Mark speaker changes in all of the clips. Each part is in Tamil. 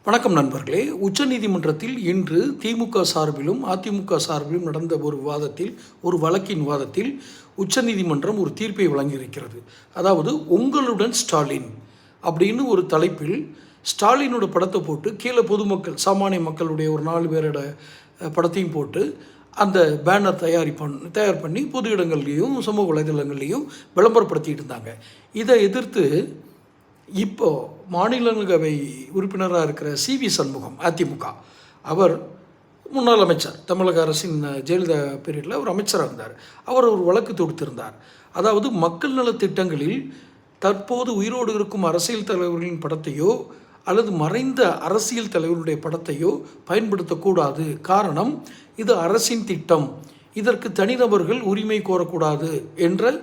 Speaker 1: வணக்கம் நண்பர்களே. உச்சநீதிமன்றத்தில் இன்று திமுக சார்பிலும் அதிமுக சார்பிலும் நடந்த ஒரு வழக்கின் விவாதத்தில் உச்சநீதிமன்றம் ஒரு தீர்ப்பை வழங்கியிருக்கிறது. அதாவது உங்களுடன் ஸ்டாலின் அப்படின்னு ஒரு தலைப்பில் ஸ்டாலினோட படத்தை போட்டு கீழே பொதுமக்கள் சாமானிய மக்களுடைய ஒரு 4 பேரோட படத்தையும் போட்டு அந்த பேனர் தயார் பண்ணி பொது இடங்கள்லேயும் சமூக வலைதளங்கள்லேயும் விளம்பரப்படுத்திட்டு இருந்தாங்க. இதை எதிர்த்து இப்போது மாநிலங்களவை உறுப்பினராக இருக்கிற CV சண்முகம் அதிமுக, அவர் முன்னாள் அமைச்சர், தமிழக அரசின் ஜெயலலிதா பீரியடில் அவர் அமைச்சராக இருந்தார். அவர் ஒரு வழக்கு தொடுத்திருந்தார். அதாவது மக்கள் நலத்திட்டங்களில் தற்போது உயிரோடு இருக்கும் அரசியல் தலைவர்களின் படத்தையோ அல்லது மறைந்த அரசியல் தலைவர்களுடைய படத்தையோ பயன்படுத்தக்கூடாது. காரணம், இது அரசின் திட்டம், இதற்கு தனிநபர்கள் உரிமை கோரக்கூடாது என்ற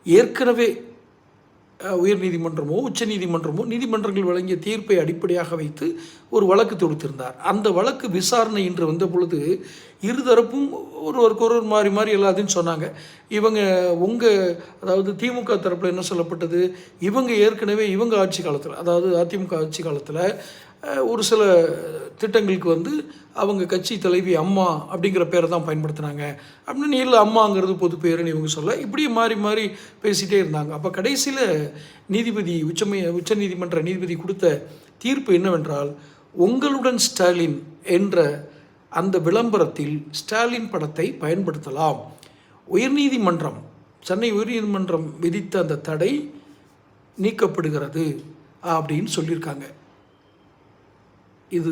Speaker 1: ஏற்கனவே உயர்நீதிமன்றமோ நீதிமன்றங்கள் வழங்கிய தீர்ப்பை அடிப்படையாக வைத்து ஒரு வழக்கு தொடுத்திருந்தார். அந்த வழக்கு விசாரணை இன்று வந்த பொழுது இருதரப்பும் ஒருவருக்கு மாறி எல்லாத்தையும் சொன்னாங்க. அதாவது திமுக தரப்பில் என்ன சொல்லப்பட்டது, இவங்க ஆட்சி காலத்தில், அதாவது அதிமுக ஆட்சி காலத்தில் ஒரு சில திட்டங்களுக்கு அவங்க கட்சி தலைவி அம்மா அப்படிங்கிற பேரை தான் பயன்படுத்தினாங்க அப்படின்னு. இல்லை, அம்மாங்கிறது பொது பேருன்னு இவங்க சொல்ல, இப்படியே மாறி பேசிகிட்டே இருந்தாங்க. அப்போ கடைசியில் உச்சநீதிமன்ற நீதிபதி கொடுத்த தீர்ப்பு என்னவென்றால், உங்களுடன் ஸ்டாலின் என்ற அந்த விளம்பரத்தில் ஸ்டாலின் படத்தை பயன்படுத்தலாம். சென்னை உயர்நீதிமன்றம் விதித்த அந்த தடை நீக்கப்படுகிறது அப்படின்னு சொல்லியிருக்காங்க. இது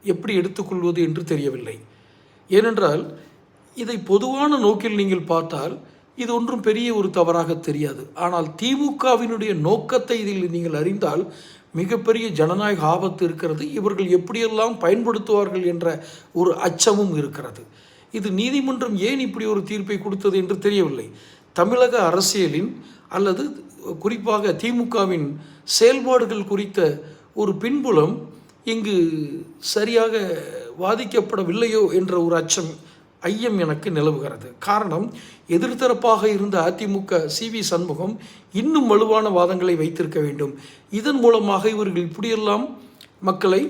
Speaker 1: எப்படி எடுத்துக்கொள்வது என்று தெரியவில்லை. ஏனென்றால் இதை பொதுவான நோக்கில் நீங்கள் பார்த்தால் இது ஒன்றும் பெரிய ஒரு தவறாக தெரியாது. ஆனால் திமுகவினுடைய நோக்கத்தை இதில் நீங்கள் அறிந்தால் மிகப்பெரிய ஜனநாயக ஆபத்து இருக்கிறது. இவர்கள் எப்படியெல்லாம் பயன்படுத்துவார்கள் என்ற ஒரு அச்சமும் இருக்கிறது. இது நீதிமன்றம் ஏன் இப்படி ஒரு தீர்ப்பை கொடுத்தது என்று தெரியவில்லை. தமிழக அரசியலின் அல்லது குறிப்பாக திமுகவின் செயல்பாடுகள் குறித்த ஒரு பின்புலம் இங்கு சரியாக வாதிக்கப்படவில்லையோ என்ற ஒரு ஐயம் எனக்கு நிலவுகிறது. காரணம், எதிர்த்தரப்பாக இருந்த அதிமுக CV சண்முகம் இன்னும் வலுவான வாதங்களை வைத்திருக்க வேண்டும். இதன் மூலமாக இவர்கள் இப்படியெல்லாம் மக்களை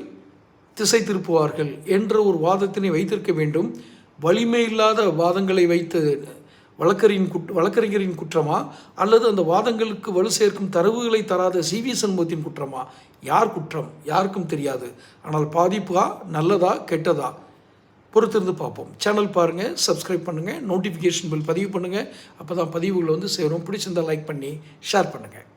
Speaker 1: திசை திருப்புவார்கள் என்ற ஒரு வாதத்தினை வைத்திருக்க வேண்டும். வலிமை இல்லாத வாதங்களை வைத்து வழக்கறிஞரின் குற்றமா அல்லது அந்த வாதங்களுக்கு வலு சேர்க்கும் தரவுகளை தராத CV சண்முகத்தின் குற்றமா? யார் குற்றம்? யாருக்கும் தெரியாது. ஆனால் பாதிப்பா நல்லதா கெட்டதா பொறுத்திருந்து பார்ப்போம். சேனல் பாருங்கள், சப்ஸ்கிரைப் பண்ணுங்கள், நோட்டிஃபிகேஷன் பில் பதிவு பண்ணுங்கள். அப்போ தான் பதிவுகள் சேரும். பிடிச்சிருந்தால் லைக் பண்ணி ஷேர் பண்ணுங்கள்.